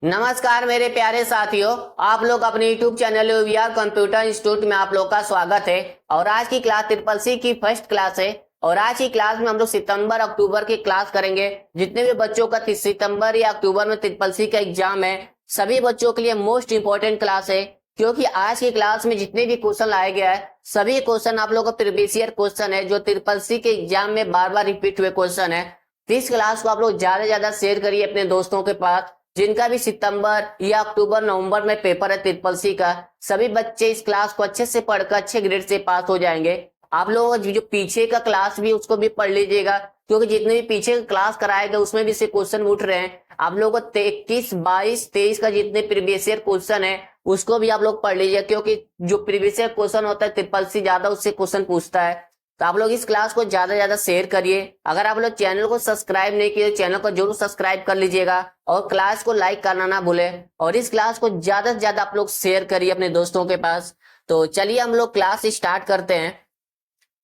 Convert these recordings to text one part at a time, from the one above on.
नमस्कार मेरे प्यारे साथियों, आप लोग अपने YouTube channel VR computer institute में आप लोग का स्वागत है। और आज की क्लास ट्रिपल सी की फर्स्ट क्लास है। और आज की क्लास में हम लोग सितंबर अक्टूबर की क्लास करेंगे। जितने भी बच्चों का सितंबर या अक्टूबर में ट्रिपल सी का एग्जाम है, सभी बच्चों के लिए मोस्ट इंपॉर्टेंट क्लास है। क्योंकि आज की क्लास में जितने भी क्वेश्चन लाए गया है, सभी क्वेश्चन आप लोगों को प्रीवियस ईयर क्वेश्चन है, जो ट्रिपल सी के एग्जाम में बार बार रिपीट हुए क्वेश्चन है। इस क्लास को आप लोग ज्यादा से ज्यादा शेयर करिए अपने दोस्तों के पास, जिनका भी सितंबर या अक्टूबर नवंबर में पेपर है ट्रिपल सी का। सभी बच्चे इस क्लास को अच्छे से पढ़कर अच्छे ग्रेड से पास हो जाएंगे। आप लोगों का जो पीछे का क्लास भी उसको भी पढ़ लीजिएगा, क्योंकि जितने भी पीछे का क्लास कराए गए उसमें भी से क्वेश्चन उठ रहे हैं। आप लोगों को 21, 22, 23 का जितने प्रीवियस ईयर क्वेश्चन है उसको भी आप लोग पढ़ लीजिए, क्योंकि जो प्रीवियस ईयर क्वेश्चन होता है ट्रिपल सी ज्यादा उससे क्वेश्चन पूछता है। तो आप लोग इस क्लास को ज्यादा से ज्यादा शेयर करिए। अगर आप लोग चैनल को सब्सक्राइब नहीं किए तो चैनल को जरूर सब्सक्राइब कर लीजिएगा और क्लास को लाइक करना ना भूले। और इस क्लास को ज्यादा से ज्यादा आप लोग शेयर करिए अपने दोस्तों के पास। तो चलिए हम लोग क्लास स्टार्ट करते हैं।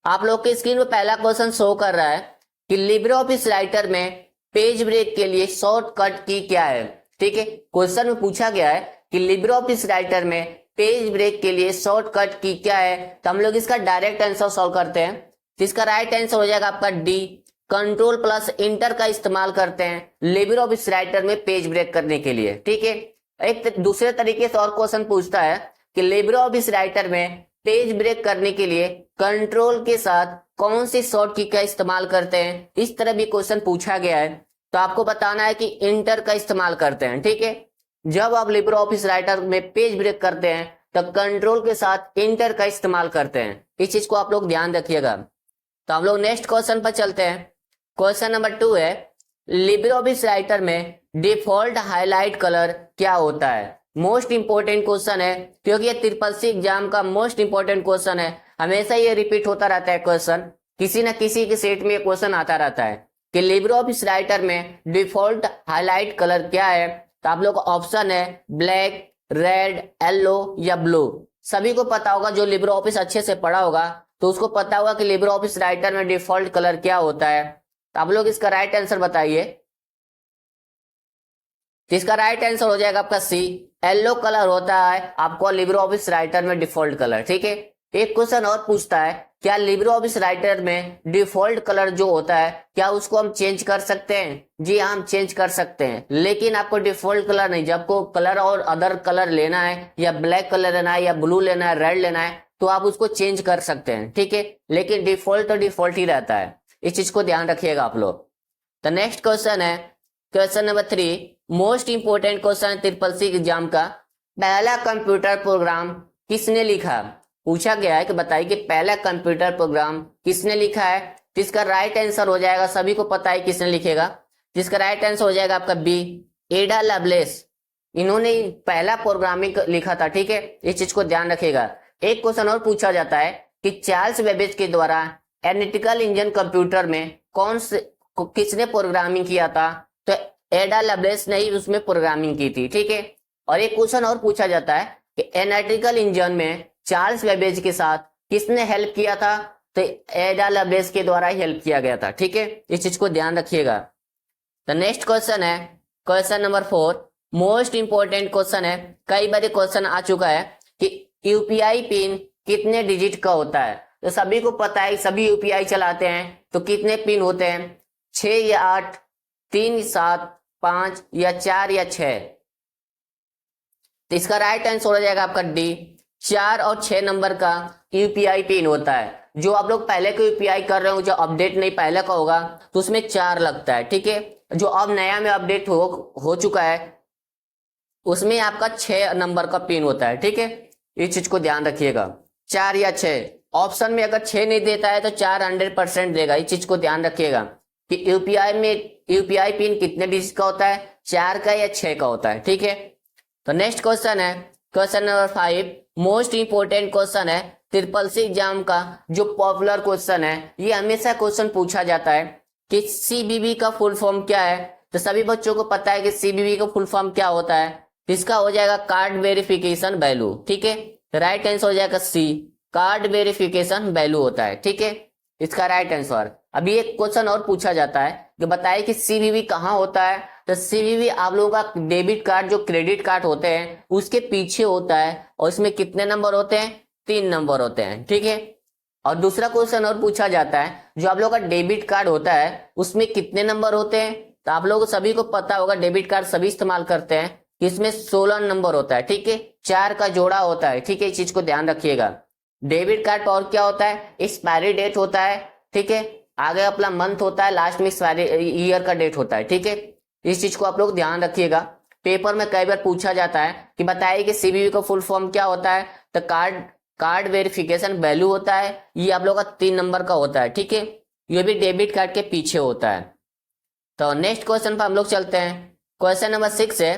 आप लोग की स्क्रीन पर पहला क्वेश्चन शो कर रहा है कि लिब्रे ऑफिस राइटर में पेज ब्रेक के लिए शॉर्टकट की क्या है। ठीक है, क्वेश्चन में पूछा गया है कि लिब्रे ऑफिस राइटर में पेज ब्रेक के लिए शॉर्टकट की क्या है। तो हम लोग इसका डायरेक्ट आंसर सॉल्व करते हैं। तो इसका राइट आंसर हो जाएगा आपका डी, कंट्रोल प्लस इंटर का इस्तेमाल करते हैं लिब्रे ऑफिस राइटर में पेज ब्रेक करने के लिए। ठीक है, एक दूसरे तरीके से और क्वेश्चन पूछता है कि लिब्रे ऑफिस राइटर में पेज ब्रेक करने के लिए कंट्रोल के साथ कौन सी शॉर्ट की का इस्तेमाल करते हैं। इस तरह भी क्वेश्चन पूछा गया है, तो आपको बताना है कि इंटर का इस्तेमाल करते हैं। ठीक है, जब आप लिब्रे ऑफिस राइटर में पेज ब्रेक करते हैं तो कंट्रोल के साथ इंटर का इस्तेमाल करते हैं। इस चीज को आप लोग ध्यान रखिएगा। तो हम लोग नेक्स्ट क्वेश्चन पर चलते हैं। क्वेश्चन नंबर 2 है, लिब्रे ऑफिस राइटर में डिफॉल्ट हाईलाइट कलर क्या होता है। मोस्ट इंपोर्टेंट क्वेश्चन है, क्योंकि ये ट्रिपल सी एग्जाम का मोस्ट इंपोर्टेंट क्वेश्चन है। हमेशा ये रिपीट होता रहता है क्वेश्चन, किसी न किसी के सेट में ये क्वेश्चन आता रहता है कि लिब्रे ऑफिस राइटर में डिफॉल्ट हाईलाइट कलर क्या है। तो आप लोग ऑप्शन है ब्लैक, रेड, येलो या ब्लू। सभी को पता होगा, जो लिब्रे ऑफिस अच्छे से पढ़ा होगा तो उसको पता होगा कि लिब्रे ऑफिस राइटर में डिफॉल्ट कलर क्या होता है। तो आप लोग इसका राइट आंसर बताइए। तो इसका राइट आंसर हो जाएगा आपका सी, येलो कलर होता है आपको लिब्रे ऑफिस राइटर में डिफॉल्ट कलर। ठीक है, एक क्वेश्चन और पूछता है, क्या लिब्रे ऑफिस राइटर में डिफॉल्ट कलर जो होता है क्या उसको हम चेंज कर सकते हैं। जी हाँ, हम चेंज कर सकते हैं, लेकिन आपको डिफॉल्ट कलर नहीं, जब आपको कलर और अदर कलर लेना है, या ब्लैक कलर लेना है, या ब्लू लेना है, रेड लेना है, तो आप उसको चेंज कर सकते हैं। ठीक है, लेकिन डिफॉल्ट तो डिफॉल्ट ही रहता है। इस चीज को ध्यान रखिएगा आप लोग। तो नेक्स्ट क्वेश्चन है question number 3, most important question triple C exam का, पहला कंप्यूटर प्रोग्राम किसने लिखा। पूछा गया है कि बताइए कि पहला कंप्यूटर प्रोग्राम किसने लिखा है। जिसका राइट आंसर हो जाएगा, सभी को पता है किसने लिखेगा, जिसका राइट आंसर हो जाएगा आपका बी, एडा लवलेस। इन्होंने पहला प्रोग्रामिंग लिखा था। ठीक है, इस चीज को ध्यान रखिएगा। एक क्वेश्चन और पूछा जाता है कि चार्ल्स बेबेज के द्वारा एनालिटिकल इंजन कंप्यूटर में किसने प्रोग्रामिंग किया था। तो एडा लवलेस ने ही उसमें प्रोग्रामिंग की थी। ठीक है, और एक क्वेश्चन और पूछा जाता है कि एनालिटिकल इंजन में चार्ल्स बेबेज के साथ किसने हेल्प किया था। तो एडा लवलेस के द्वारा ही हेल्प किया गया था। ठीक है, इस चीज को ध्यान रखिएगा। तो नेक्स्ट क्वेश्चन है question number 4, most important question है। कई बार क्वेश्चन आ चुका है कि यूपीआई पिन कितने डिजिट का होता है। तो सभी को पता है, सभी यूपीआई चलाते हैं, तो कितने पिन होते हैं, 6 या 8, 3, 7, 5 या 4 या 6। तो इसका राइट आंसर हो जाएगा आपका डी, 4 और 6 नंबर का यूपीआई पिन होता है। जो आप लोग पहले का यूपीआई कर रहे हो, जो अपडेट नहीं पहले का होगा, तो उसमें 4 लगता है। ठीक है, जो अब नया में अपडेट हो चुका है उसमें आपका 6 नंबर का पिन होता है। ठीक है, इस चीज को ध्यान रखिएगा, 4 या 6। ऑप्शन में अगर 6 नहीं देता है तो 4 100% देगा। इस चीज को ध्यान रखिएगा कि यूपीआई पिन कितने डिजिट का होता है, 4 का या 6 का होता है। ठीक है, तो नेक्स्ट क्वेश्चन है question number 5, most important question है ट्रिपल सी एग्जाम का, जो पॉपुलर क्वेश्चन है। ये हमेशा क्वेश्चन पूछा जाता है कि सीबीबी का फुल फॉर्म क्या है। तो सभी बच्चों को पता है कि सीबीबी का फुल फॉर्म क्या होता है। इसका हो जाएगा कार्ड वेरिफिकेशन वैल्यू। ठीक है, राइट आंसर हो जाएगा सी, कार्ड वेरिफिकेशन वैल्यू होता है। ठीक है, इसका राइट आंसर। अभी एक क्वेश्चन और पूछा जाता है कि बताइए कि सीबीबी कहाँ होता है तो सीवीवी आप लोगों का डेबिट कार्ड जो क्रेडिट कार्ड होते हैं उसके पीछे होता है और इसमें कितने नंबर होते हैं? 3 नंबर होते हैं, ठीक है। और दूसरा क्वेश्चन और पूछा जाता है, जो आप लोगों का डेबिट कार्ड होता है उसमें कितने नंबर होते हैं? तो आप लोगों को सभी को पता होगा, डेबिट कार्ड सभी इस्तेमाल करते हैं कि इसमें 16 नंबर होता है, ठीक है। 4 का जोड़ा होता है, ठीक है, इस चीज को ध्यान रखिएगा। डेबिट कार्ड पर और क्या होता है? एक्सपायरी डेट होता है, ठीक है। आगे अपना मंथ होता है, लास्ट में एक्सपायरी ईयर का डेट होता है, ठीक है। इस चीज को आप लोग ध्यान रखिएगा। पेपर में कई बार पूछा जाता है कि बताइए कि सीवीवी का फुल फॉर्म क्या होता है? तो कार्ड वेरिफिकेशन वैल्यू होता है, ये आप लोग का 3 नंबर का होता है, ठीक है। ये भी डेबिट कार्ड के पीछे होता है। तो नेक्स्ट क्वेश्चन पर हम लोग चलते हैं। क्वेश्चन नंबर 6 है,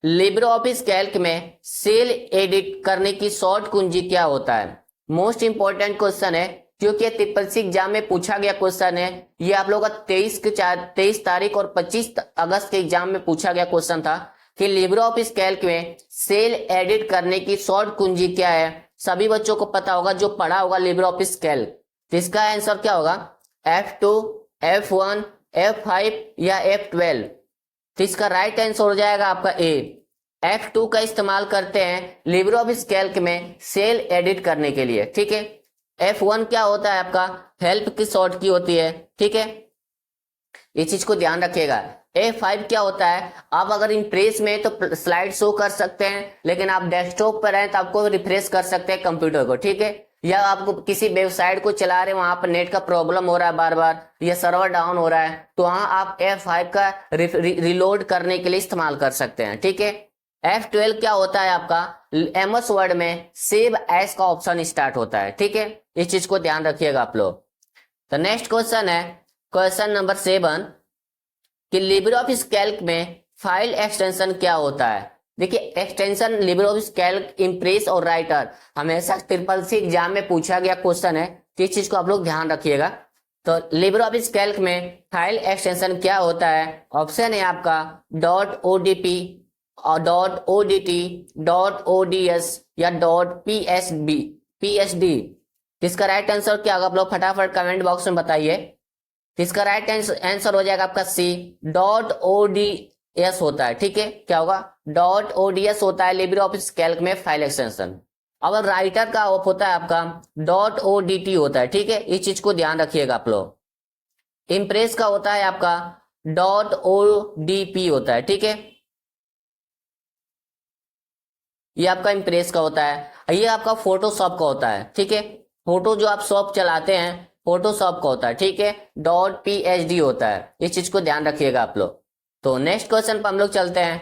लिब्रे ऑफिस कैल्क में सेल एडिट करने की शॉर्ट कुंजी क्या होता है? मोस्ट इंपॉर्टेंट क्वेश्चन है क्योंकि ट्रिपल सी एग्जाम में पूछा गया क्वेश्चन है। ये आप लोगों का 23 तारीख और 25 अगस्त के एग्जाम में पूछा गया क्वेश्चन था कि लिब्रे ऑफिस कैल्क में सेल एडिट करने की शॉर्ट कुंजी क्या है। सभी बच्चों को पता होगा जो पढ़ा होगा लिब्रे ऑफिस कैल्क। तो इसका आंसर क्या होगा? F2, F1, F5 या F12। तो इसका राइट आंसर हो जाएगा आपका ए, F2 का इस्तेमाल करते हैं लिब्रे ऑफिस कैल्क में सेल एडिट करने के लिए, ठीक है। F1 क्या होता है? आपका हेल्प की शॉर्ट की होती है, ठीक है, इस चीज को ध्यान रखिएगा। F5 क्या होता है? आप अगर इम्प्रेस में तो स्लाइड शो कर सकते हैं, लेकिन आप डेस्कटॉप पर हैं तो आपको रिफ्रेश कर सकते हैं कंप्यूटर को, ठीक है। या आपको किसी वेबसाइट को चला रहे हैं, वहां पर नेट का प्रॉब्लम हो रहा है बार बार, या सर्वर डाउन हो रहा है, तो वहां आप F5 का रिलोड करने के लिए इस्तेमाल कर सकते हैं, ठीक है। F12 क्या होता है? आपका एमएस वर्ड में सेव एज का ऑप्शन स्टार्ट होता है, ठीक है, इस चीज को ध्यान रखिएगा आप लोग। तो नेक्स्ट क्वेश्चन है क्वेश्चन नंबर 7 कि लिब्रे ऑफिस कैल्क में फाइल एक्सटेंशन क्या होता है? देखिए, extension Libre office Calc, impress और राइटर हमेशा ट्रिपल सी एग्जाम में पूछा गया क्वेश्चन है, तो इस चीज को आप लोग ध्यान रखिएगा। तो लिब्रे ऑफिस कैल्क में फाइल एक्सटेंशन क्या होता है? ऑप्शन है आपका .odp और .odt, .ods या .psd। इसका राइट आंसर क्या होगा? आप लोग फटाफट कमेंट बॉक्स में बताइए। इसका राइट आंसर हो जाएगा आपका सी, .ods होता है, ठीक है। क्या होगा? .ods होता है लिब्रे ऑफिस कैल्क में फाइल एक्सटेंशन। अब राइटर का होता है आपका .odt होता है, ठीक है, इस चीज को ध्यान रखिएगा आप लोग। इम्प्रेस का होता है आपका .odp होता है, ठीक है, ये आपका इम्प्रेस का होता है। ये आपका फोटोशॉप का होता है, ठीक है, फोटो जो आप शॉप चलाते हैं फोटोशॉप का होता है, ठीक है, .psd होता है, इस चीज को ध्यान रखिएगा आप लोग। तो नेक्स्ट क्वेश्चन पर हम लोग चलते हैं।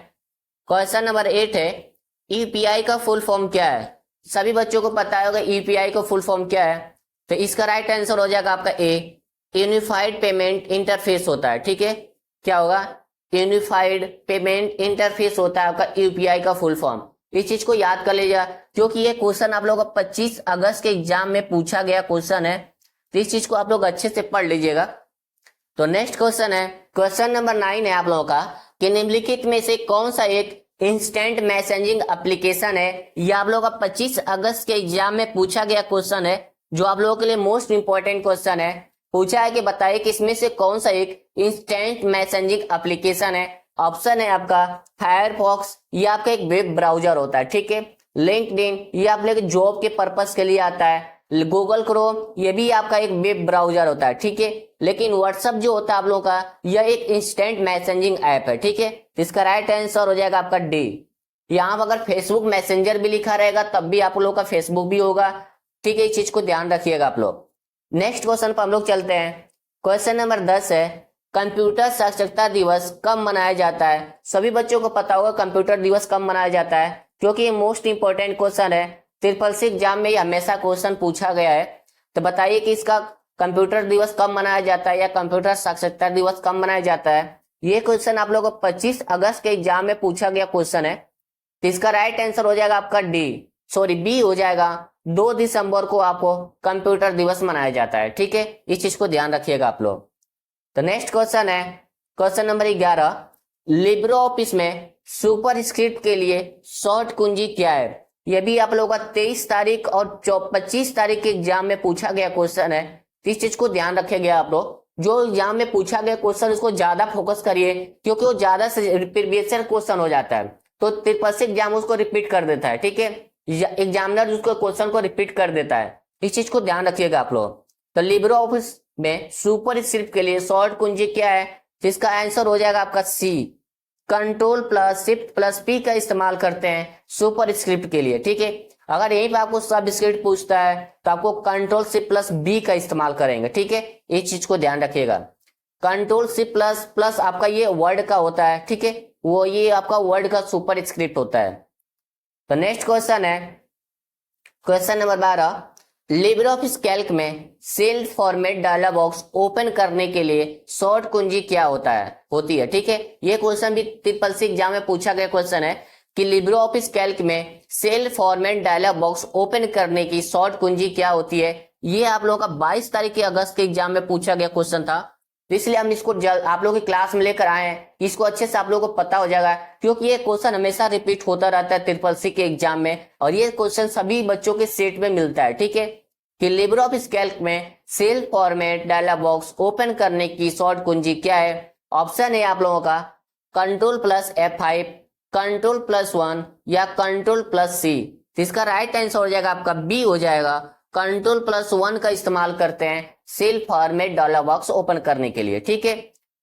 क्वेश्चन नंबर 8 है, यूपीआई का फुल फॉर्म क्या है? सभी बच्चों को पता होगा यूपीआई का फुल फॉर्म क्या है। तो इसका राइट आंसर हो जाएगा आपका ए, यूनिफाइड पेमेंट इंटरफेस होता है, ठीक है। क्या होगा? यूनिफाइड पेमेंट इंटरफेस होता है आपका यूपीआई का फुल फॉर्म। इस चीज को याद कर लीजिए क्योंकि ये क्वेश्चन आप लोगों का 25 अगस्त के एग्जाम में पूछा गया क्वेश्चन है, तो इस चीज को आप लोग अच्छे से पढ़ लीजिएगा। तो नेक्स्ट क्वेश्चन है क्वेश्चन नंबर 9 है आप लोगों का कि निम्नलिखित में से कौन सा एक इंस्टेंट मैसेजिंग एप्लीकेशन है? यह आप लोगों का 25 अगस्त के एग्जाम में पूछा गया क्वेश्चन है, जो आप लोगों के लिए मोस्ट इंपॉर्टेंट क्वेश्चन है। पूछा है कि बताइए कि इसमें से कौन सा एक इंस्टेंट मैसेजिंग एप्लीकेशन है। ऑप्शन है आपका फायरफॉक्स, ये आपका एक वेब ब्राउजर होता है, ठीक है। लिंक्डइन, ये आप लोग जॉब के पर्पस के लिए आता है। गूगल क्रोम, ये भी आपका एक वेब ब्राउजर होता है, ठीक है। लेकिन व्हाट्सएप जो होता है आप लोगों का, यह एक इंस्टेंट मैसेजिंग ऐप है, ठीक है। इसका राइट आंसर हो जाएगा आपका डी। यहाँ पर अगर फेसबुक मैसेंजर भी लिखा रहेगा तब भी आप लोगों का फेसबुक भी होगा, ठीक है, इस चीज को ध्यान रखिएगा आप लोग। नेक्स्ट क्वेश्चन पर हम लोग चलते हैं। क्वेश्चन नंबर 10 है, कंप्यूटर साक्षरता दिवस कब मनाया जाता है? सभी बच्चों को पता होगा कंप्यूटर दिवस कब मनाया जाता है, क्योंकि ये मोस्ट इंपॉर्टेंट क्वेश्चन है। ट्रिपल सी एग्जाम में हमेशा क्वेश्चन पूछा गया है। तो बताइए कि इसका कंप्यूटर दिवस कब मनाया जाता है या कंप्यूटर साक्षरता दिवस कब मनाया जाता है। ये क्वेश्चन आप लोगों को 25 अगस्त के एग्जाम में पूछा गया क्वेश्चन है। तो इसका राइट आंसर हो जाएगा आपका बी हो जाएगा। 2 दिसंबर को आपको कंप्यूटर दिवस मनाया जाता है, ठीक है, इस चीज को ध्यान रखिएगा आप लोग। तो नेक्स्ट क्वेश्चन है क्वेश्चन नंबर 11, लिब्रे ऑफिस में सुपर स्क्रिप्ट के लिए शॉर्ट कुंजी क्या है? यह भी आप लोगों का 23 तारीख और 25 तारीख के एग्जाम में पूछा गया क्वेश्चन है, इस चीज को ध्यान रखिएगा आप लोग। जो एग्जाम में पूछा गया क्वेश्चन उसको ज्यादा फोकस करिए, क्योंकि वो ज्यादा से प्रीवियस ईयर क्वेश्चन हो जाता है, तो ट्रिपल सी एग्जाम उसको रिपीट कर देता है, ठीक है, एग्जामिनर उसको क्वेश्चन को रिपीट कर देता है, इस चीज को ध्यान रखिएगा आप लोग। तो लिब्रे ऑफिस में सुपर स्क्रिप्ट के लिए शॉर्ट कुंजी क्या है, जिसका आंसर हो जाएगा आपका C, control plus shift plus P का इस्तेमाल करते हैं सुपर स्क्रिप्ट के लिए, ठीक है। अगर यहीं पे आपको सब स्क्रिप्ट पूछता है तो आपको कंट्रोल शिफ्ट प्लस बी का इस्तेमाल करेंगे, ठीक है, इस चीज को ध्यान रखिएगा। कंट्रोल शिफ्ट प्लस प्लस आपका ये वर्ड का होता है, ठीक है, वो ये आपका वर्ड का सुपर स्क्रिप्ट होता है। तो नेक्स्ट क्वेश्चन है question number 12, Libre office Calc में cell format dialog box open करने के लिए शॉर्ट कुंजी क्या होती है, ठीक है। ये क्वेश्चन भी ट्रिपल सी एग्जाम में पूछा गया क्वेश्चन है कि लिब्रे ऑफिस कैल्क में cell format dialog box open करने की शॉर्ट कुंजी क्या होती है। ये आप लोगों का 22 तारीख के अगस्त के एग्जाम में पूछा गया क्वेश्चन था, तो इसलिए हम इसको आप लोगों की क्लास में लेकर आए हैं, इसको अच्छे से आप लोगों को पता हो जाएगा, क्योंकि ये क्वेश्चन हमेशा रिपीट होता रहता है ट्रिपल सी के एग्जाम में, और ये क्वेश्चन सभी बच्चों के सेट में मिलता है, ठीक है, कि लिब्रे ऑफिस कैल्क में cell format dialog box open करने की शॉर्ट कुंजी क्या है। ऑप्शन है आप लोगों का control plus F5, control plus 1 या कंट्रोल प्लस सी। इसका राइट आंसर हो जाएगा आपका बी हो जाएगा, कंट्रोल प्लस 1 का इस्तेमाल करते हैं cell format dialog box open करने के लिए, ठीक है।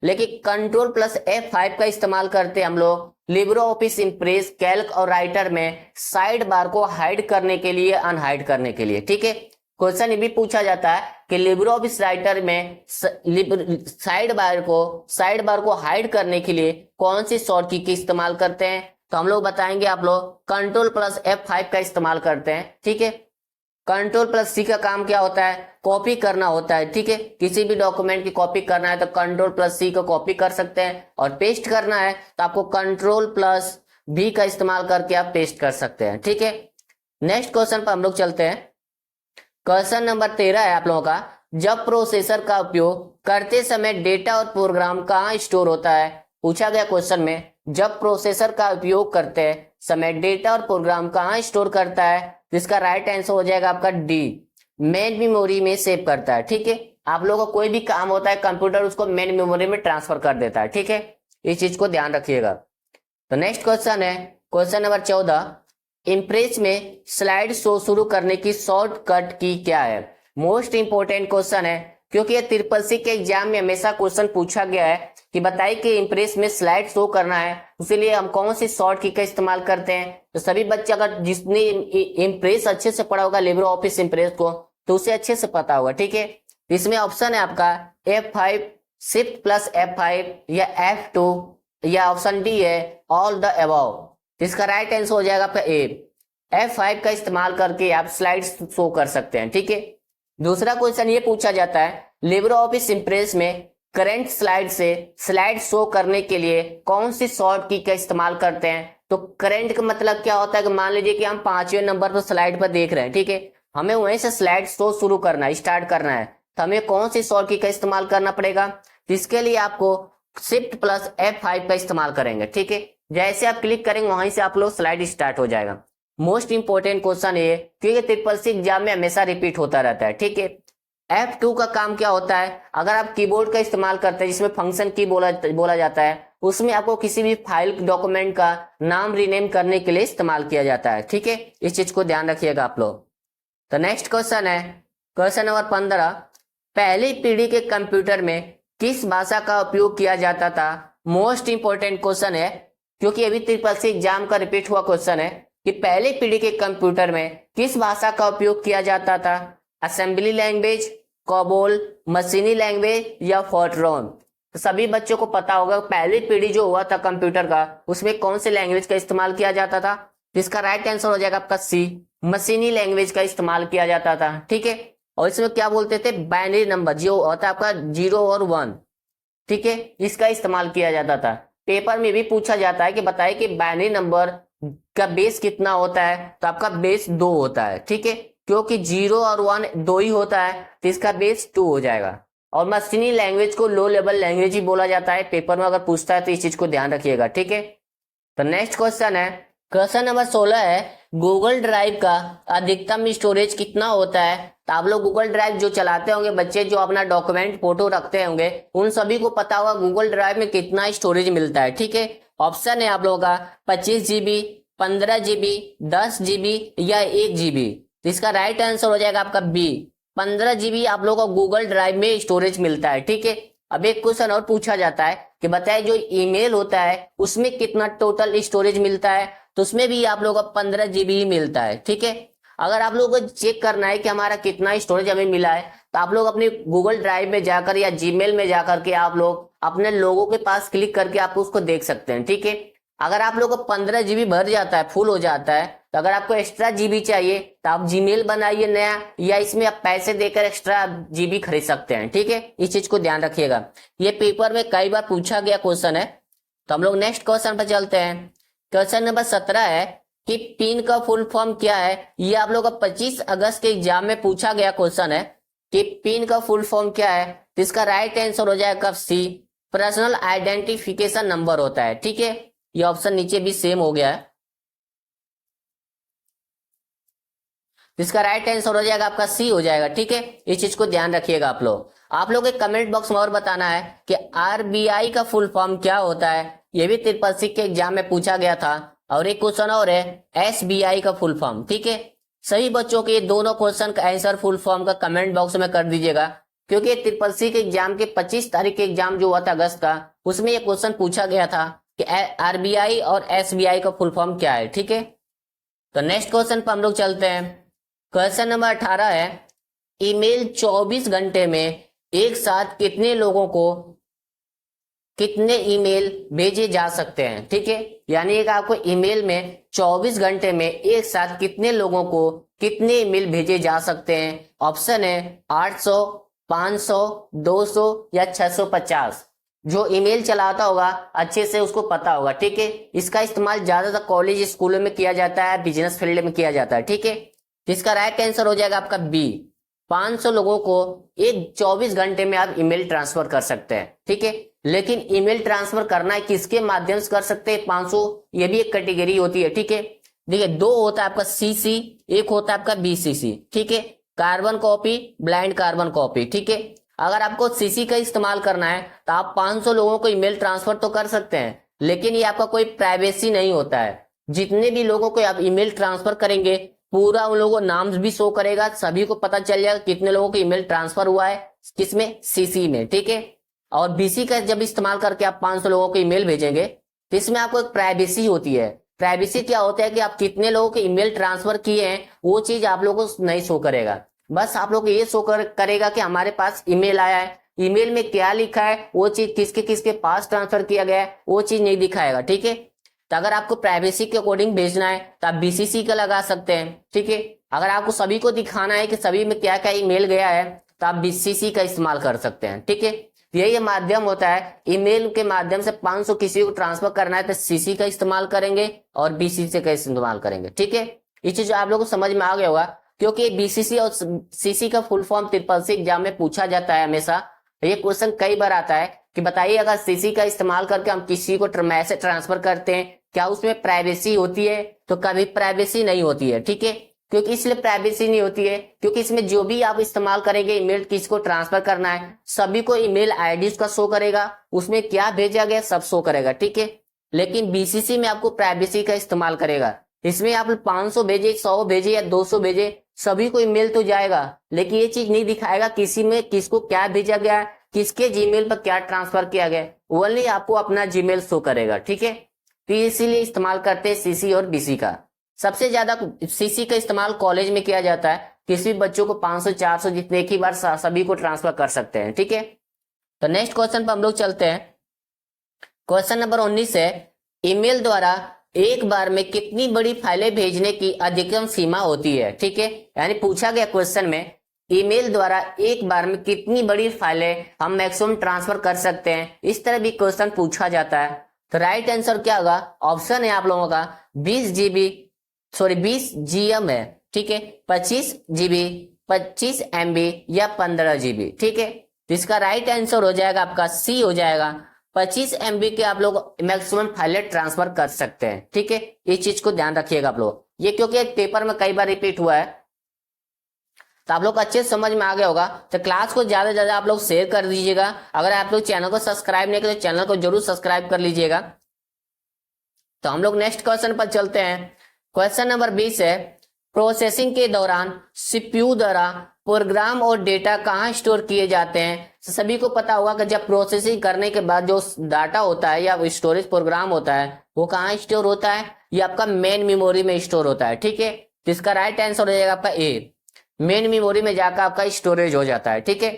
लेकिन कंट्रोल प्लस F5 का इस्तेमाल करते हैं हम लोग लिब्रे ऑफिस इंप्रेस कैल्क और राइटर में साइड बार को हाइड करने के लिए, अनहाइड करने के लिए, ठीक है। क्वेश्चन ये भी पूछा जाता है कि लिब्रे ऑफिस राइटर में साइड बार को हाइड करने के लिए कौन सी शॉर्ट की इस्तेमाल करते हैं, तो हम लोग बताएंगे आप लोग कंट्रोल प्लस F5 का इस्तेमाल करते हैं, ठीक है। कंट्रोल प्लस सी का काम क्या होता है, कॉपी करना होता है, ठीक है, किसी भी डॉक्यूमेंट की कॉपी करना है तो कंट्रोल प्लस सी को कॉपी कर सकते हैं, और पेस्ट करना है तो आपको कंट्रोल प्लस बी का इस्तेमाल करके आप पेस्ट कर सकते हैं, ठीक है। नेक्स्ट क्वेश्चन पर हम लोग चलते हैं। क्वेश्चन नंबर 13 है आप लोगों का, जब प्रोसेसर का उपयोग करते समय डेटा और प्रोग्राम कहाँ स्टोर होता है। पूछा गया क्वेश्चन में जब प्रोसेसर का उपयोग करते समय डेटा और प्रोग्राम कहाँ स्टोर करता है, जिसका राइट आंसर हो जाएगा आपका डी, मेन मेमोरी में सेव करता है, ठीक है। आप लोगों को कोई भी काम होता है कंप्यूटर उसको मेन मेमोरी में ट्रांसफर कर देता है, ठीक है, इस चीज को ध्यान रखिएगा। तो नेक्स्ट क्वेश्चन है क्वेश्चन नंबर 14, इंप्रेस में स्लाइड शो शुरू करने की शॉर्टकट की क्या है। मोस्ट इंपोर्टेंट क्वेश्चन है, क्योंकि ये ट्रिपल सी के एग्जाम में हमेशा क्वेश्चन पूछा गया है कि बताइए कि इंप्रेस में स्लाइड शो करना है, उसके हम कौन सी शॉर्ट की का इस्तेमाल करते हैं। तो सभी बच्चे अगर जिसने इंप्रेस अच्छे से पढ़ा होगा लिब्रे ऑफिस इंप्रेस को, तो उसे अच्छे से पता होगा, ठीक है। इसमें ऑप्शन है आपका F5, शिफ्ट प्लस F5 या F2, या ऑप्शन डी है ऑल द अबव। इसका राइट आंसर हो जाएगा आपका ए, F5 का इस्तेमाल करके आप स्लाइड शो कर सकते हैं, ठीक है। दूसरा क्वेश्चन ये पूछा जाता है लिब्रे ऑफिस इंप्रेस में करंट स्लाइड से स्लाइड शो करने के लिए कौन सी शॉर्ट की का इस्तेमाल करते हैं। तो करंट का मतलब क्या होता है कि मान लीजिए कि हम 5वें नंबर पर स्लाइड पर देख रहे हैं, ठीक है, हमें वहीं से स्लाइड शो शुरू करना है, स्टार्ट करना है, तो हमें कौन सी शॉर्ट की का इस्तेमाल करना पड़ेगा। इसके लिए आपको शिफ्ट प्लस F5 का इस्तेमाल करेंगे, ठीक है। जैसे आप क्लिक करेंगे वहीं से आप लोग स्लाइड स्टार्ट हो जाएगा। मोस्ट इंपोर्टेंट क्वेश्चन है क्योंकि ट्रिपल सी एग्जाम में हमेशा रिपीट होता रहता है, ठीक है। F2 का काम क्या होता है, अगर आप कीबोर्ड का इस्तेमाल करते हैं जिसमें फंक्शन की बोला जाता है, उसमें आपको किसी भी फाइल डॉक्यूमेंट का नाम रीनेम करने के लिए इस्तेमाल किया जाता है, ठीक है, इस चीज को ध्यान रखिएगा आप लोग। तो नेक्स्ट क्वेश्चन है क्वेश्चन नंबर 15, पहली पीढ़ी के कंप्यूटर में किस भाषा का उपयोग किया जाता था। मोस्ट इंपोर्टेंट क्वेश्चन है क्योंकि अभी ट्रिपल सी एग्जाम का रिपीट हुआ क्वेश्चन है कि पहले पीढ़ी के कंप्यूटर में किस भाषा का उपयोग किया जाता था। असेंबली लैंग्वेज, कोबोल, मशीनी लैंग्वेज या फोर्ट्रॉन। तो सभी बच्चों को पता होगा पहली पीढ़ी जो हुआ था कंप्यूटर का उसमें कौन सी लैंग्वेज का इस्तेमाल किया जाता था। जिसका राइट आंसर हो जाएगा आपका सी, मशीनी लैंग्वेज का इस्तेमाल किया जाता था, ठीक है। और इसमें क्या बोलते थे, बाइनरी नंबर जो होता है आपका 0 और 1, ठीक है, इसका इस्तेमाल किया जाता था। पेपर में भी पूछा जाता है कि बताइए कि बाइनरी नंबर का बेस कितना होता है, तो आपका बेस 2 होता है, ठीक है, क्योंकि 0 और 1 2 ही होता है तो इसका बेस 2 हो जाएगा। और मशीनी लैंग्वेज को लो लेवल लैंग्वेज ही बोला जाता है, पेपर में अगर पूछता है तो इस चीज को ध्यान रखिएगा, ठीक है। तो नेक्स्ट क्वेश्चन है क्वेश्चन नंबर 16 है गूगल ड्राइव का अधिकतम स्टोरेज कितना होता है। तो आप लोग गूगल ड्राइव जो चलाते होंगे बच्चे, जो अपना डॉक्यूमेंट फोटो रखते होंगे, उन सभी को पता होगा गूगल ड्राइव में कितना स्टोरेज मिलता है। ठीक है, ऑप्शन है आप लोगों का 25 GB, 15 GB, 10 GB या 1 GB। तो इसका राइट आंसर हो जाएगा आपका बी, 15 GB आप लोगों को गूगल ड्राइव में स्टोरेज मिलता है। ठीक है, अब एक क्वेश्चन और पूछा जाता है कि बताए जो ईमेल होता है उसमें कितना टोटल स्टोरेज मिलता है। तो उसमें भी आप लोगों को 15 GB ही मिलता है। ठीक है, अगर आप लोगों को चेक करना है कि हमारा कितना स्टोरेज हमें मिला है, तो आप लोग अपने गूगल ड्राइव में जाकर या जीमेल में जाकर के आप लोग अपने लोगों के पास क्लिक करके आप उसको देख सकते हैं। ठीक है, अगर आप लोग को 15 GB भर जाता है, फुल हो जाता है, तो अगर आपको एक्स्ट्रा जीबी चाहिए तो आप जीमेल बनाइए नया, या इसमें आप पैसे देकर एक्स्ट्रा जीबी खरीद सकते हैं। ठीक है, इस चीज को ध्यान रखिएगा, ये पेपर में कई बार पूछा गया क्वेश्चन है। तो हम लोग नेक्स्ट क्वेश्चन पर चलते हैं। क्वेश्चन नंबर 17 है कि पिन का फुल फॉर्म क्या है। ये आप लोग का 25 अगस्त के एग्जाम में पूछा गया क्वेश्चन है कि पिन का फुल फॉर्म क्या है। तो इसका राइट आंसर हो जाएगा सी, पर्सनल आइडेंटिफिकेशन नंबर होता है। ठीक है, ये ऑप्शन नीचे भी सेम हो गया है। इसका राइट आंसर हो जाएगा आपका सी हो जाएगा। ठीक है, इस चीज को ध्यान रखिएगा आप लोग। आप लोग एक कमेंट बॉक्स में और बताना है कि आरबीआई का फुल फॉर्म क्या होता है। ये भी ट्रिपल सी के एग्जाम में पूछा गया था। और एक क्वेश्चन और है एसबीआई का फुल फॉर्म। ठीक है, सही बच्चों के दोनों क्वेश्चन का आंसर फुल फॉर्म का कमेंट बॉक्स में कर दीजिएगा, क्योंकि ट्रिपल सी के एग्जाम के 25 तारीख के एग्जाम जो हुआ था अगस्त का, उसमें यह क्वेश्चन पूछा गया था कि आरबीआई और एसबीआई का फुल फॉर्म क्या है। ठीक है, तो नेक्स्ट क्वेश्चन पर हम लोग चलते हैं। क्वेश्चन नंबर 18 है ईमेल 24 घंटे में एक साथ कितने लोगों को कितने ईमेल भेजे जा सकते हैं। ठीक है, यानी एक आपको ईमेल में 24 घंटे में एक साथ कितने लोगों को कितने ईमेल भेजे जा सकते हैं। ऑप्शन है 800, 500, 200 या 650। जो ईमेल चलाता होगा अच्छे से उसको पता होगा। ठीक है, इसका इस्तेमाल ज्यादातर कॉलेज स्कूलों में किया जाता है, बिजनेस फील्ड में किया जाता है। ठीक है, इसका राइट आंसर हो जाएगा आपका बी, 500 लोगों को एक 24 घंटे में आप ईमेल ट्रांसफर कर सकते हैं। ठीक है, लेकिन ईमेल ट्रांसफर करना है किसके माध्यम से कर सकते हैं 500, ये भी एक कैटेगरी होती है। ठीक है, देखिए दो होता है आपका सीसी, एक होता है आपका बीसीसी। ठीक है, carbon copy, blind carbon copy. ठीक है, अगर आपको सीसी का इस्तेमाल करना है तो आप 500 लोगों को ईमेल ट्रांसफर तो कर सकते हैं, लेकिन ये आपका कोई प्राइवेसी नहीं होता है। जितने भी लोगों को आप ईमेल ट्रांसफर करेंगे पूरा उन लोगों को नाम भी शो करेगा, सभी को पता चल जाएगा कितने लोगों को ईमेल ट्रांसफर हुआ है, किसमें, सीसी में। ठीक है, और बीसी का जब इस्तेमाल करके आप 500 लोगों को ईमेल भेजेंगे तो इसमें आपको एक प्राइवेसी होती है। प्राइवेसी क्या होता है कि आप कितने लोगों को ईमेल ट्रांसफर किए हैं वो चीज आप लोगों को नहीं शो करेगा, बस आप लोग को ये शो करेगा कि हमारे पास ईमेल आया है, ईमेल में क्या लिखा है वो चीज किसके किसके पास ट्रांसफर किया गया है वो चीज नहीं दिखाएगा। ठीक है, तो अगर आपको प्राइवेसी के अकॉर्डिंग भेजना है तो आप बीसीसी का लगा सकते हैं। ठीक है, अगर आपको सभी को दिखाना है कि सभी में क्या क्या ईमेल गया है तो आप बीसीसी का इस्तेमाल कर सकते हैं। ठीक है, यही माध्यम होता है, ईमेल के माध्यम से 500 किसी को ट्रांसफर करना है तो सीसी का इस्तेमाल करेंगे और बीसीसी का इस्तेमाल करेंगे। ठीक है, ये चीज आप लोगों को समझ में आ गया होगा, क्योंकि बीसीसी और सीसी का full form triple C exam में पूछा जाता है हमेशा। ये क्वेश्चन कई बार आता है कि बताइए अगर सीसी का इस्तेमाल करके हम किसी को मैसेज ट्रांसफर करते हैं क्या उसमें प्राइवेसी होती है, तो कभी प्राइवेसी नहीं होती है। ठीक है, क्योंकि इसलिए प्राइवेसी नहीं होती है क्योंकि इसमें जो भी आप इस्तेमाल करेंगे ईमेल किसको ट्रांसफर करना है सभी को ईमेल आईडी उसका शो करेगा, उसमें क्या भेजा गया सब शो करेगा। ठीक है, लेकिन बीसीसी में आपको प्राइवेसी का इस्तेमाल करेगा, इसमें आप 500 भेजे, 100 भेजे या 200 भेजे सभी को ईमेल तो जाएगा, लेकिन ये चीज नहीं दिखाएगा किसी में किसको क्या भेजा गया, किसके जीमेल पर क्या ट्रांसफर किया गया, ओनली आपको अपना जीमेल शो करेगा। ठीक है, तो इसीलिए इस्तेमाल करते हैं सीसी और बीसी का। सबसे ज्यादा सीसी का इस्तेमाल कॉलेज में किया जाता है, किसी भी बच्चों को 500 400 जितने एक ही बार सभी को ट्रांसफर कर सकते हैं। ठीक है, तो नेक्स्ट क्वेश्चन पर हम लोग चलते हैं। क्वेश्चन नंबर 19 है ईमेल द्वारा एक बार में कितनी बड़ी फाइलें भेजने की अधिकतम सीमा होती है। ठीक है, यानी पूछा गया क्वेश्चन में ईमेल द्वारा एक बार में कितनी बड़ी फाइलें हम मैक्सिमम ट्रांसफर कर सकते हैं, इस तरह भी क्वेश्चन पूछा जाता है। तो राइट आंसर क्या होगा, ऑप्शन है आप लोगों का 20 GM है। ठीक है, 25 GB, 25 MB या 15 GB। ठीक है, तो इसका राइट आंसर हो जाएगा आपका सी हो जाएगा 25 MB के आप लोग मैक्सिमम फाइलें ट्रांसफर कर सकते हैं। ठीक है, इस चीज को ध्यान रखिएगा आप लोग, ये क्योंकि पेपर में कई बार रिपीट हुआ है, तो आप लोग अच्छे से समझ में आ गया होगा। तो क्लास को ज्यादा से ज्यादा आप लोग शेयर कर दीजिएगा। अगर आप लोग चैनल को सब्सक्राइब नहीं किया तो चैनल को जरूर सब्सक्राइब कर लीजिएगा। तो हम लोग नेक्स्ट क्वेश्चन पर चलते हैं। क्वेश्चन नंबर 20 है, प्रोसेसिंग के दौरान सीपीयू द्वारा प्रोग्राम और डेटा कहाँ स्टोर किए जाते हैं। तो सभी को पता होगा कि जब प्रोसेसिंग करने के बाद जो डाटा होता है या स्टोरेज प्रोग्राम होता है वो कहाँ स्टोर होता है, ये आपका मेन मेमोरी में स्टोर होता है। ठीक है, तो इसका राइट आंसर हो जाएगा आपका ए, मेन मेमोरी में जाकर आपका स्टोरेज हो जाता है। ठीक है,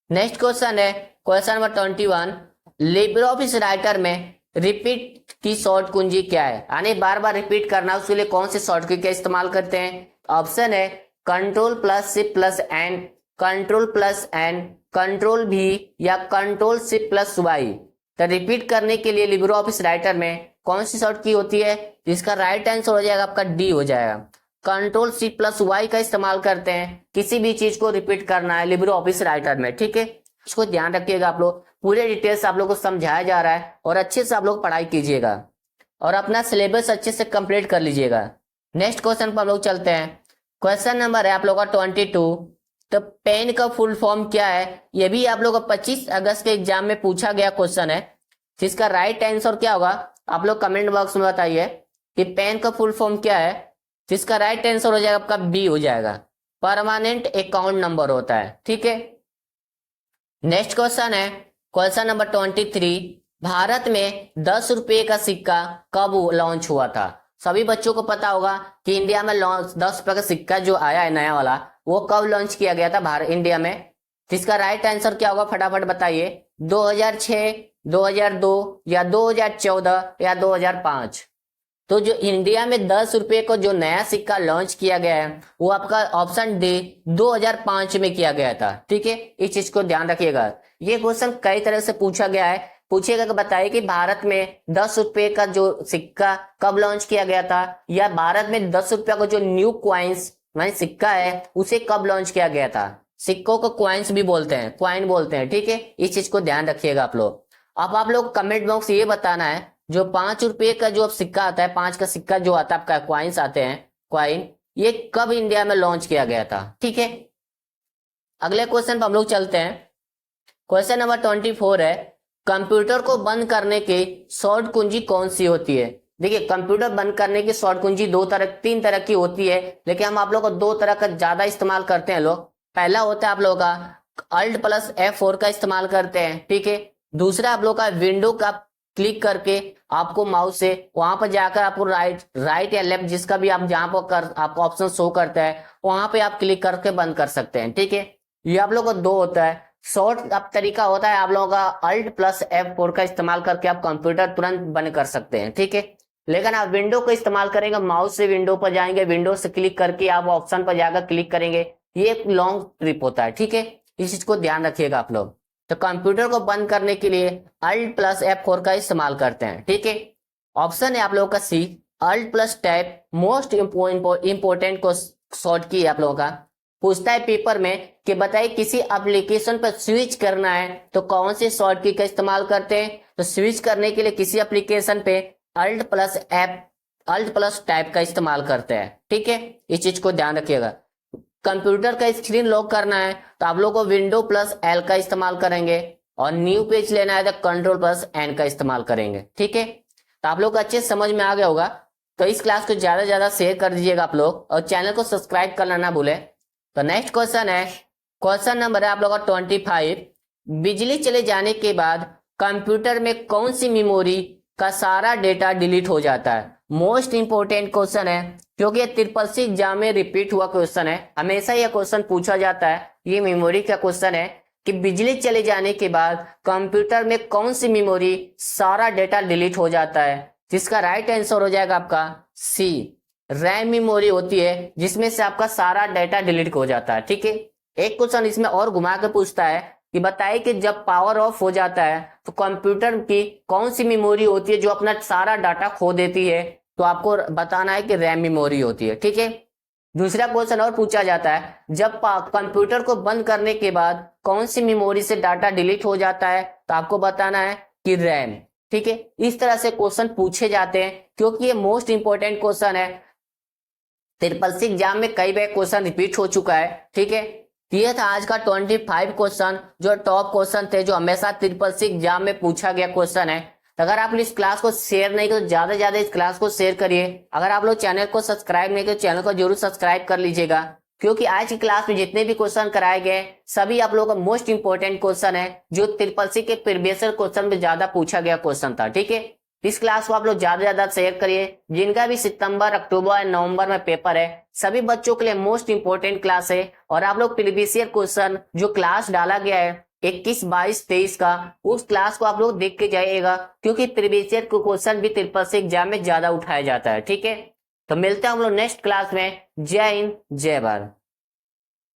नेक्स्ट क्वेश्चन है question number 21, Libre office writer में रिपीट की शॉर्ट कुंजी क्या है, यानी बार बार रिपीट करना, उसके लिए कौन से शॉर्ट की का इस्तेमाल करते हैं। ऑप्शन है control plus shift plus N, control plus N, control भी, या कंट्रोल शिफ्ट प्लस वाई। तो रिपीट करने के लिए लिब्रे ऑफिस राइटर में कौन सी शॉर्ट की होती है, जिसका राइट आंसर हो जाएगा आपका डी हो जाएगा, कंट्रोल शिफ्ट प्लस वाई का इस्तेमाल करते हैं किसी भी चीज को रिपीट करना है लिब्रे ऑफिस राइटर में। ठीक है, इसको ध्यान रखिएगा आप लोग, पूरे डिटेल्स आप लोग को समझाया जा रहा है और अच्छे से आप लोग पढ़ाई कीजिएगा और अपना सिलेबस अच्छे से कंप्लीट कर लीजिएगा। नेक्स्ट क्वेश्चन पर हम लोग चलते हैं। क्वेश्चन नंबर है आप लोग का 22, तो पेन का फुल फॉर्म क्या है, ये भी आप लोग का 25 अगस्त के एग्जाम में पूछा गया क्वेश्चन है। जिसका राइट आंसर क्या होगा आप लोग कमेंट बॉक्स में बताइए कि पेन का फुल फॉर्म क्या है। जिसका राइट आंसर हो जाएगा आपका बी हो जाएगा, परमानेंट अकाउंट नंबर होता है। ठीक है, नेक्स्ट क्वेश्चन है क्वेश्चन नंबर 23, भारत में 10 रुपए का सिक्का कब लॉन्च हुआ था। सभी बच्चों को पता होगा कि इंडिया में 10 रुपए का सिक्का जो आया है नया वाला, वो कब लॉन्च किया गया था भारत इंडिया में। जिसका राइट आंसर क्या होगा फटाफट बताइए, 2006, 2002, या 2014, या 2005। तो जो इंडिया में 10 रुपए को जो नया सिक्का लॉन्च किया गया है वो आपका ऑप्शन डी 2005 में किया गया था। ठीक है, इस चीज को ध्यान रखिएगा। ये क्वेश्चन कई तरह से पूछा गया है, पूछिएगा कि बताइए कि भारत में 10 रुपए का जो सिक्का कब लॉन्च किया गया था, या भारत में 10 रुपया का जो न्यू क्वाइंस सिक्का है उसे कब लॉन्च किया गया था। सिक्कों को क्वाइंस भी बोलते हैं, क्वाइन बोलते हैं। ठीक है, इस चीज को ध्यान रखिएगा आप लोग। अब आप लोग कमेंट बॉक्स ये बताना है जो 5 रुपए का जो सिक्का आता है, 5 का सिक्का जो आता है आपका क्वाइंस आते हैं, क्वाइन, ये कब इंडिया में लॉन्च किया गया था। ठीक है, अगले क्वेश्चन पर हम लोग चलते हैं। क्वेश्चन नंबर 24 है, कंप्यूटर को बंद करने की शॉर्ट कुंजी कौन सी होती है। देखिए, कंप्यूटर बंद करने की शॉर्ट कुंजी 3 तरह की होती है, लेकिन हम आप लोग को 2 तरह का ज्यादा इस्तेमाल करते हैं लोग। पहला होता है आप लोगों का अल्ट प्लस F4 का इस्तेमाल करते हैं। ठीक है, दूसरा आप लोग का विंडो का क्लिक करके आपको माउस से वहां पर जाकर आपको राइट या लेफ्ट जिसका भी आप जहां पर आपको ऑप्शन शो करता है वहां पे आप क्लिक करके बंद कर सकते हैं। ठीक है, ये आप लोग को 2 होता है। शॉर्ट अब तरीका होता है आप लोगों का अल्ट प्लस F4 का इस्तेमाल करके आप कंप्यूटर तुरंत बंद कर सकते हैं। ठीक है, लेकिन आप विंडो को इस्तेमाल करेंगे, माउस से विंडो पर जाएंगे, विंडो से क्लिक करके आप ऑप्शन पर जाकर क्लिक करेंगे, ये एक लॉन्ग ट्रिप होता है। ठीक है, इस चीज को ध्यान रखिएगा आप लोग। तो कंप्यूटर को बंद करने के लिए अल्ट प्लस F4 का इस्तेमाल करते हैं। ठीक है, ऑप्शन है आप लोगों का C, alt plus tab most important को शॉर्ट की है आप लोगों का। पूछता है पेपर में कि बताइए किसी एप्लीकेशन पर स्विच करना है तो कौन से शॉर्ट की का इस्तेमाल करते हैं। तो स्विच करने के लिए किसी एप्लीकेशन पे अल्ट प्लस टैब का इस्तेमाल करते हैं। ठीक है, इस चीज को ध्यान रखिएगा। कंप्यूटर का स्क्रीन लॉक करना है तो आप लोग को विंडो प्लस L का इस्तेमाल करेंगे, और न्यू पेज लेना है तो कंट्रोल प्लस N का इस्तेमाल करेंगे। ठीक है, तो आप लोग को अच्छे समझ में आ गया होगा। तो इस क्लास को ज्यादा से ज्यादा शेयर कर दीजिएगा आप लोग, और चैनल को सब्सक्राइब करना ना भूलें। तो नेक्स्ट क्वेश्चन है, क्वेश्चन नंबर है आप लोग का 25, बिजली चले जाने के बाद कंप्यूटर में कौन सी मेमोरी का सारा डेटा डिलीट हो जाता है। मोस्ट इंपोर्टेंट क्वेश्चन है क्योंकि ये ट्रिपल सी एग्जाम में रिपीट हुआ क्वेश्चन है, हमेशा यह क्वेश्चन पूछा जाता है। ये मेमोरी का क्वेश्चन है कि बिजली चले जाने के बाद कंप्यूटर में कौन सी मेमोरी सारा डेटा डिलीट हो जाता है। जिसका राइट आंसर हो जाएगा आपका सी, रैम मेमोरी होती है जिसमें से आपका सारा डेटा डिलीट हो जाता है। ठीक है, एक क्वेश्चन इसमें और घुमा के पूछता है कि बताइए कि जब पावर ऑफ हो जाता है तो कंप्यूटर की कौन सी मेमोरी होती है जो अपना सारा डाटा खो देती है। तो आपको बताना है कि रैम मेमोरी होती है। ठीक है, दूसरा क्वेश्चन और पूछा जाता है, जब कंप्यूटर को बंद करने के बाद कौन सी मेमोरी से डाटा डिलीट हो जाता है। तो आपको बताना है की रैम। ठीक है, इस तरह से क्वेश्चन पूछे जाते हैं क्योंकि ये मोस्ट इंपॉर्टेंट क्वेश्चन है। ट्रिपल सी एग्जाम में कई बार क्वेश्चन रिपीट हो चुका है। ठीक है, ये था आज का 25 क्वेश्चन जो टॉप क्वेश्चन थे, जो हमेशा ट्रिपल सी एग्जाम में पूछा गया क्वेश्चन है। तो अगर आप इस क्लास को शेयर नहीं करो, ज्यादा से ज्यादा इस क्लास को शेयर करिए। अगर आप लोग चैनल को सब्सक्राइब नहीं करो, चैनल को जरूर सब्सक्राइब कर लीजिएगा, क्योंकि आज की क्लास में जितने भी क्वेश्चन कराए गए सभी आप लोगों का मोस्ट इंपॉर्टेंट क्वेश्चन है, जो ट्रिपल सी के प्रीवियस क्वेश्चन में ज्यादा पूछा गया क्वेश्चन था। ठीक है, इस क्लास को आप लोग ज्यादा से ज्यादा शेयर करिए। जिनका भी सितंबर, अक्टूबर या नवंबर में पेपर है, सभी बच्चों के लिए मोस्ट इंपॉर्टेंट क्लास है। और आप लोग प्रीवियस ईयर क्वेश्चन जो क्लास डाला गया है 21, 22, 23 का, उस क्लास को आप लोग देख के जाइएगा, क्योंकि प्रीवियस ईयर क्वेश्चन भी ट्रिपल सी एग्जाम में ज्यादा उठाया जाता है। ठीक है, तो मिलते हैं हम लोग नेक्स्ट क्लास में। जय हिंद, जय भारत।